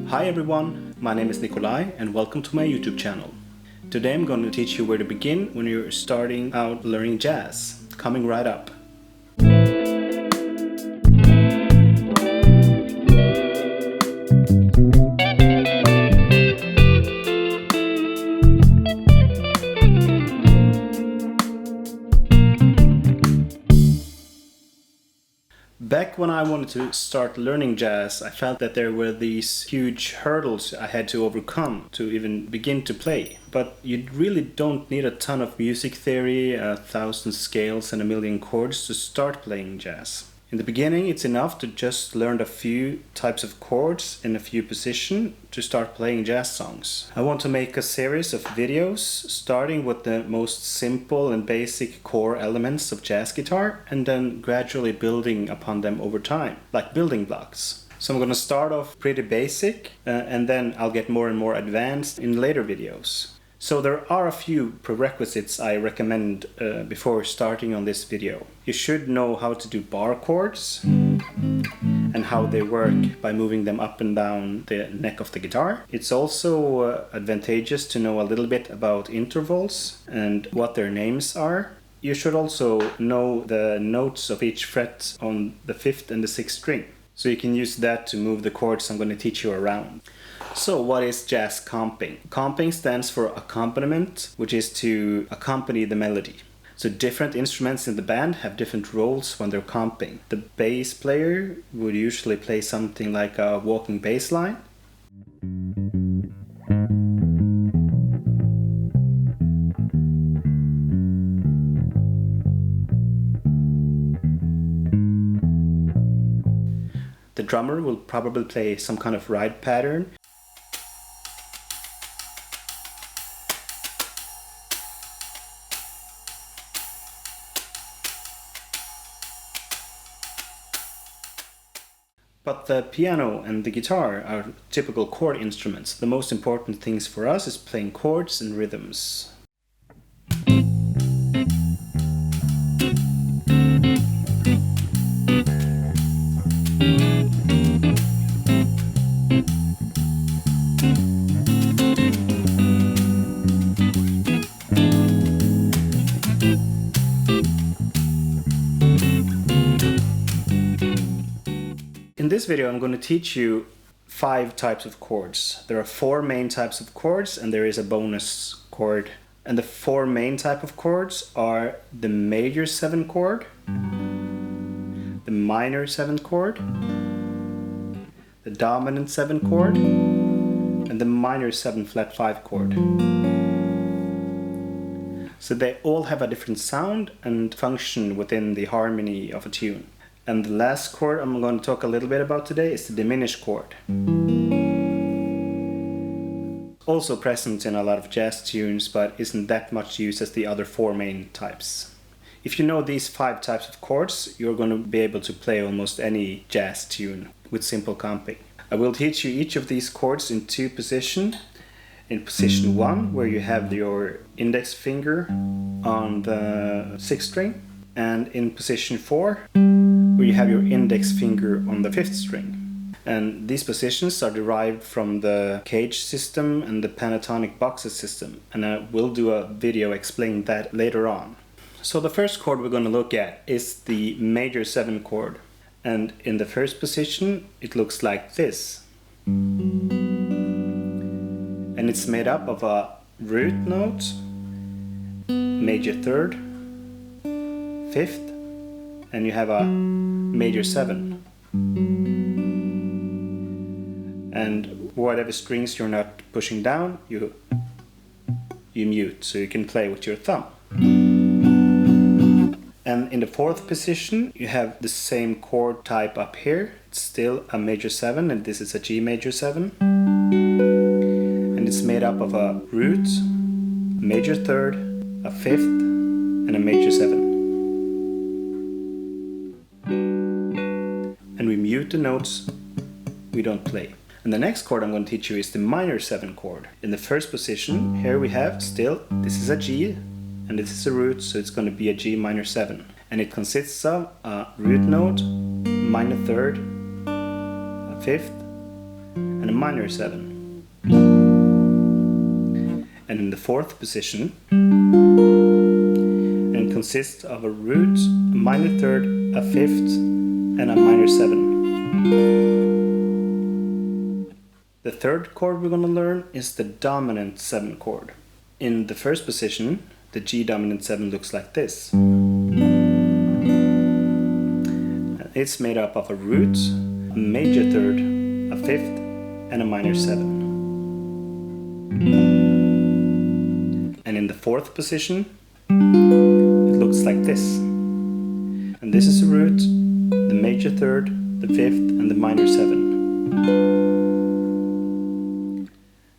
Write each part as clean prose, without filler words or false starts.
Hi everyone, my name is Nikolai and welcome to my YouTube channel. Today I'm going to teach you where to begin when you're starting out learning jazz. Coming right up. Back when I wanted to start learning jazz, I felt that there were these huge hurdles I had to overcome to even begin to play. But you really don't need a ton of music theory, 1,000 scales and 1,000,000 chords to start playing jazz. In the beginning, it's enough to just learn a few types of chords in a few positions to start playing jazz songs. I want to make a series of videos starting with the most simple and basic core elements of jazz guitar and then gradually building upon them over time, like building blocks. So I'm going to start off pretty basic and then I'll get more and more advanced in later videos. So there are a few prerequisites I recommend before starting on this video. You should know how to do bar chords and how they work by moving them up and down the neck of the guitar. It's also advantageous to know a little bit about intervals and what their names are. You should also know the notes of each fret on the 5th and the 6th string. So you can use that to move the chords I'm going to teach you around. So what is jazz comping? Comping stands for accompaniment, which is to accompany the melody. So different instruments in the band have different roles when they're comping. The bass player would usually play something like a walking bass line. The drummer will probably play some kind of ride pattern. But the piano and the guitar are typical chord instruments. The most important things for us is playing chords and rhythms. In this video I'm going to teach you 5 types of chords. There are 4 main types of chords and there is a bonus chord. And the 4 main type of chords are the major 7 chord, the minor 7 chord, the dominant 7 chord, and the minor 7 flat 5 chord. So they all have a different sound and function within the harmony of a tune. And the last chord I'm going to talk a little bit about today is the diminished chord. Also present in a lot of jazz tunes, but isn't that much used as the other 4 main types. If you know these 5 types of chords, you're going to be able to play almost any jazz tune with simple comping. I will teach you each of these chords in 2 positions. In position 1, where you have your index finger on the 6th string, and in position 4, where you have your index finger on the 5th string. And these positions are derived from the cage system and the pentatonic boxes system, and I will do a video explaining that later on. So the first chord we're going to look at is the major 7 chord, and in the first position it looks like this. And it's made up of a root note, major 3rd, 5th, and you have a major 7. And whatever strings you're not pushing down, you mute, so you can play with your thumb. And in the 4th position, you have the same chord type up here. It's still a major 7, and this is a G major 7. And it's made up of a root, major 3rd, a 5th, and a major 7. And we mute the notes we don't play. And the next chord I'm going to teach you is the minor 7 chord. In the first position, here we have still, this is a G, and this is a root, so it's going to be a G minor 7. And it consists of a root note, minor 3rd, a 5th, and a minor 7. And in the fourth position, and it consists of a root, a minor 3rd, a 5th, and a minor 7. The third chord we're going to learn is the dominant 7 chord. In the first position, the G dominant 7 looks like this. It's made up of a root, a major 3rd, a 5th, and a minor 7. And in the fourth position, it looks like this. And this is a root, the major 3rd, the 5th, and the minor 7.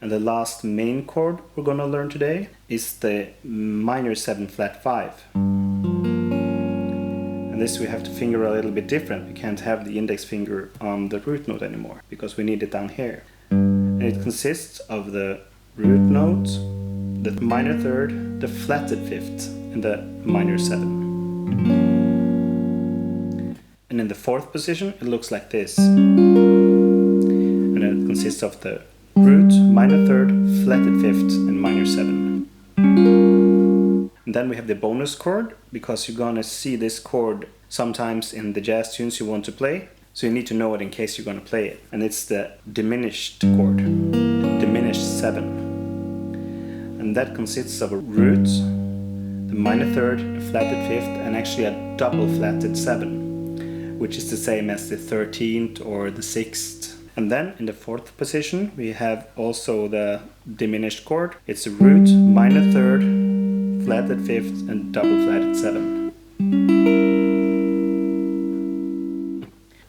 And the last main chord we're going to learn today is the minor 7 flat 5. And this we have to finger a little bit different. We can't have the index finger on the root note anymore because we need it down here. And it consists of the root note, the minor 3rd, the flatted 5th, and the minor 7. And in the fourth position, it looks like this. And it consists of the root, minor 3rd, flatted 5th, and minor 7. And then we have the bonus chord, because you're gonna see this chord sometimes in the jazz tunes you want to play. So you need to know it in case you're gonna play it. And it's the diminished chord, diminished 7. And that consists of a root, the minor 3rd, a flatted 5th, and actually a double flatted 7. Which is the same as the 13th or the 6th. And then in the fourth position we have also the diminished chord. It's a root, minor 3rd, flatted 5th, and double flatted 7.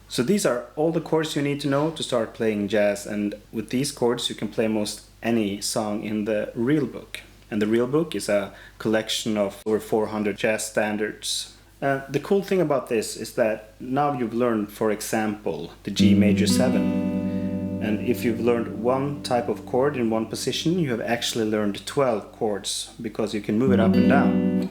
So these are all the chords you need to know to start playing jazz, and with these chords you can play most any song in the real book. And the real book is a collection of over 400 jazz standards. The cool thing about this is that now you've learned, for example, the G major 7. And if you've learned one type of chord in one position, you have actually learned 12 chords, because you can move it up and down.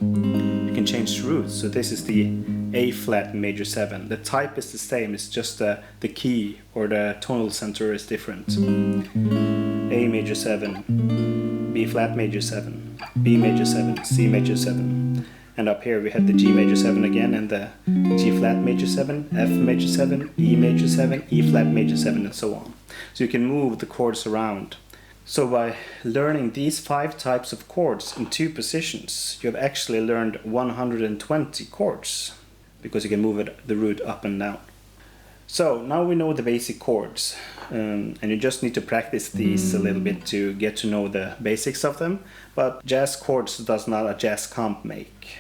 You can change the roots. So this is the A flat major 7. The type is the same, it's just the key or the tonal center is different. A major 7, B flat major 7, B major 7, C major 7. And up here we have the G major 7 again, and the G flat major 7, F major 7, E major 7, E flat major 7, and so on. So you can move the chords around. So by learning these 5 types of chords in 2 positions, you have actually learned 120 chords, because you can move the root up and down. So now we know the basic chords, and you just need to practice these a little bit to get to know the basics of them. But jazz chords does not a jazz comp make.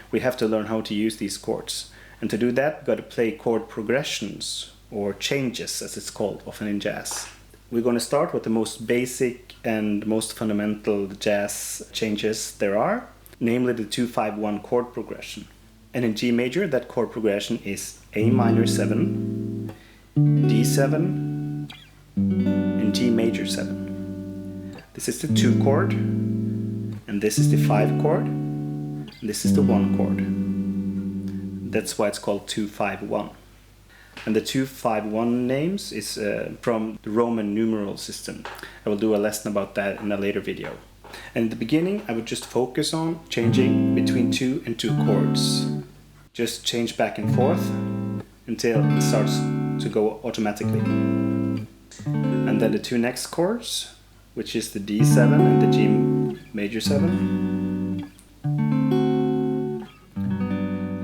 We have to learn how to use these chords. And to do that, we've got to play chord progressions, or changes as it's called often in jazz. We're going to start with the most basic and most fundamental jazz changes there are, namely the 2-5-1 chord progression. And in G major, that chord progression is A minor 7, D7, and G major 7. This is the 2 chord, and this is the 5 chord, and this is the 1 chord. That's why it's called 2-5-1. And the 2-5-1 names is from the Roman numeral system. I will do a lesson about that in a later video. And in the beginning, I would just focus on changing between 2 and 2 chords. Just change back and forth until it starts to go automatically. And then the 2 next chords, which is the D7 and the G major 7.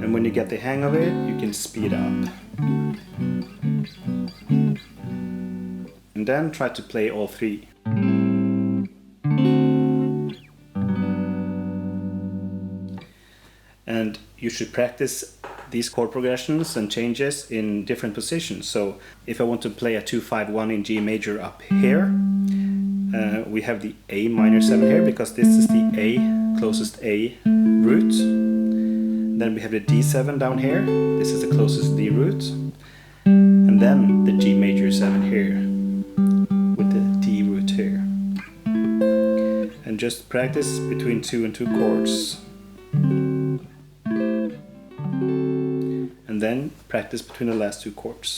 And when you get the hang of it, you can speed up. And then try to play all 3. And you should practice these chord progressions and changes in different positions. So if I want to play a 2-5-1 in G major up here, we have the A minor 7 here, because this is the A, closest A root. Then we have the D7 down here, this is the closest D root. And then the G major 7 here, just practice between 2 and 2 chords. And then practice between the last 2 chords.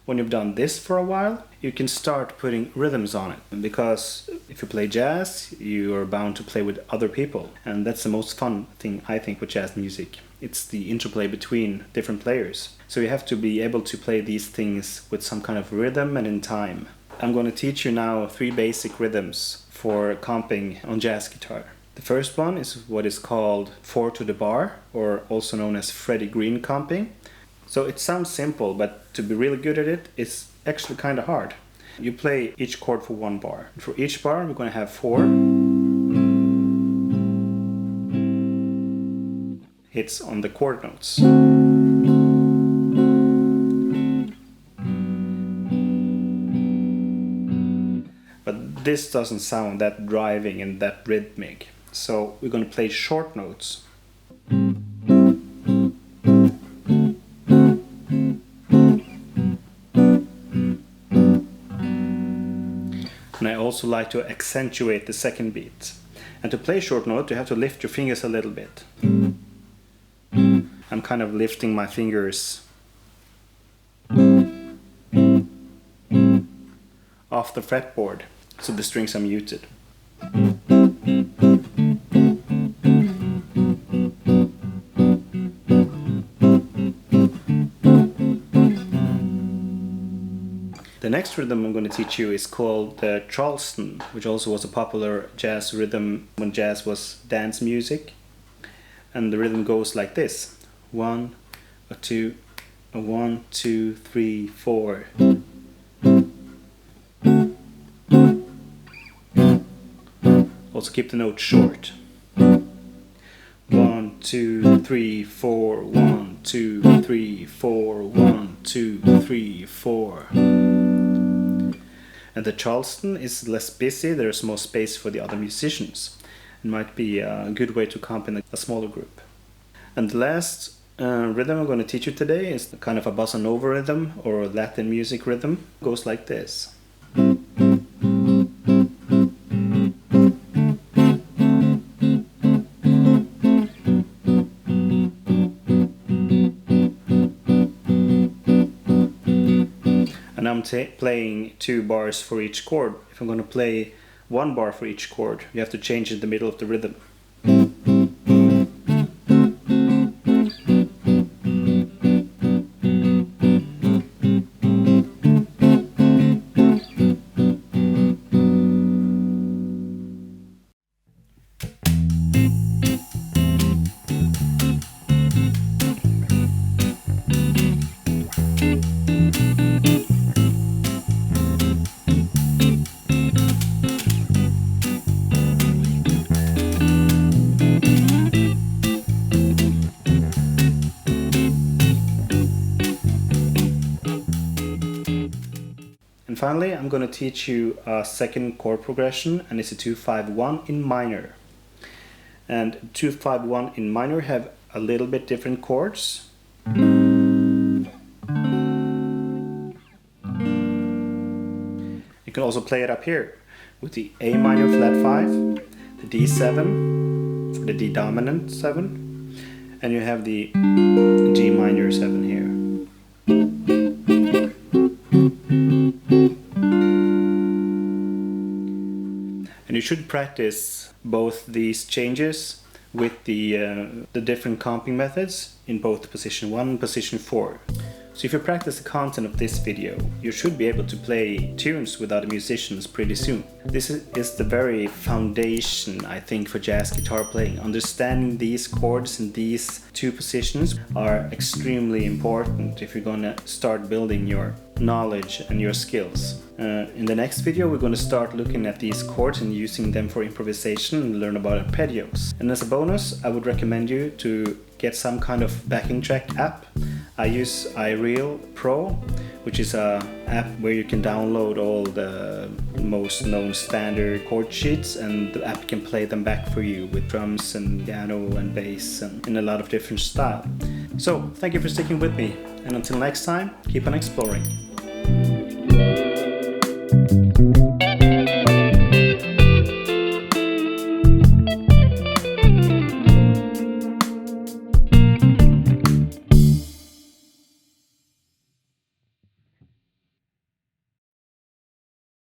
When you've done this for a while, you can start putting rhythms on it. Because if you play jazz, you are bound to play with other people. And that's the most fun thing, I think, with jazz music. It's the interplay between different players. So you have to be able to play these things with some kind of rhythm and in time. I'm going to teach you now 3 basic rhythms for comping on jazz guitar. The first one is what is called 4 to the bar, or also known as Freddie Green comping. So it sounds simple, but to be really good at it, it's actually kind of hard. You play each chord for 1 bar. For each bar, we're going to have 4 hits on the chord notes. But this doesn't sound that driving and that rhythmic. So we're going to play short notes. And I also like to accentuate the second beat. And to play short note, you have to lift your fingers a little bit. I'm kind of lifting my fingers off the fretboard, so the strings are muted. The next rhythm I'm going to teach you is called the Charleston, which also was a popular jazz rhythm when jazz was dance music. And the rhythm goes like this: 1, a 2, a 1, 2, 3, 4. Also keep the note short. 1, 2, 3, 4, 1, 2, 3, 4, 1, 2, 3, 4. And the Charleston is less busy, there's more space for the other musicians. It might be a good way to accompany a smaller group. And the last rhythm I'm going to teach you today is kind of a bossa nova rhythm, or Latin music rhythm. It goes like this. And I'm playing 2 bars for each chord. If I'm going to play 1 bar for each chord, you have to change in the middle of the rhythm. And finally, I'm going to teach you a second chord progression, and it's a 2-5-1 in minor. And 2-5-1 in minor have a little bit different chords. You can also play it up here with the A minor flat 5, the D7 for the D dominant 7, and you have the G minor 7 here. And you should practice both these changes with the different comping methods in both position 1 and position 4. So if you practice the content of this video, you should be able to play tunes with other musicians pretty soon. This is the very foundation, I think, for jazz guitar playing. Understanding these chords in these 2 positions are extremely important if you're gonna start building your knowledge and your skills. In the next video, we're going to start looking at these chords and using them for improvisation and learn about arpeggios. And as a bonus, I would recommend you to get some kind of backing track app. I use iReal Pro, which is an app where you can download all the most known standard chord sheets, and the app can play them back for you with drums and piano and bass and in a lot of different style. So, thank you for sticking with me, and until next time, keep on exploring.